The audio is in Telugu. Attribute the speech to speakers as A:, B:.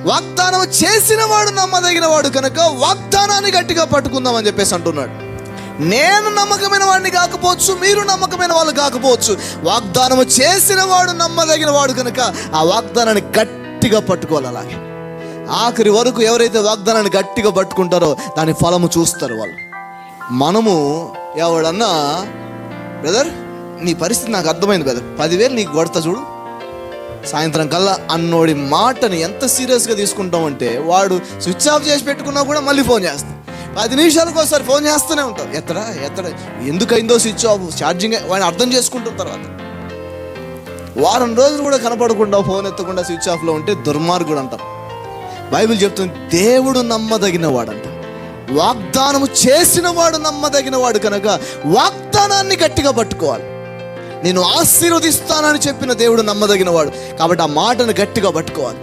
A: వాగ్దానం చేసిన వాడు నమ్మదగిన వాడు కనుక వాగ్దానాన్ని గట్టిగా పట్టుకుందామని చెప్పేసి అంటున్నాడు. నేను నమ్మకమైన వాడిని కాకపోవచ్చు, మీరు నమ్మకమైన వాళ్ళు కాకపోవచ్చు, వాగ్దానం చేసిన వాడు నమ్మదగిన వాడు కనుక ఆ వాగ్దానాన్ని గట్టిగా పట్టుకోవాలి. అలాగే ఆఖరి వరకు ఎవరైతే వాగ్దానాన్ని గట్టిగా పట్టుకుంటారో దాని ఫలము చూస్తారు వాళ్ళు. మనము ఎవడన్నా బ్రదర్ నీ పరిస్థితి నాకు అర్థమైంది బ్రదర్, 10,000 నీకు కొడతా చూడు సాయంత్రం కల్లా అన్నోడి మాటని ఎంత సీరియస్గా తీసుకుంటామంటే వాడు స్విచ్ ఆఫ్ చేసి పెట్టుకున్నా కూడా మళ్ళీ ఫోన్ చేస్తాం. 10 నిమిషాలకు ఒకసారి ఫోన్ చేస్తూనే ఉంటాం. ఎత్తడా ఎందుకైందో స్విచ్ ఆఫ్, ఛార్జింగ్, వాడిని అర్థం చేసుకుంటున్న తర్వాత వారం రోజులు కూడా కనపడకుండా ఫోన్ ఎత్తకుండా స్విచ్ ఆఫ్లో ఉంటే దుర్మార్గుడు అంటాం. బైబిల్ చెప్తుంది దేవుడు నమ్మదగిన వాడంట. వాగ్దానము చేసిన వాడు నమ్మదగిన వాడు కనుక వాగ్దానాన్ని గట్టిగా పట్టుకోవాలి. నేను ఆశీర్వదిస్తానని చెప్పిన దేవుడు నమ్మదగిన వాడు కాబట్టి ఆ మాటను గట్టిగా పట్టుకోవాలి.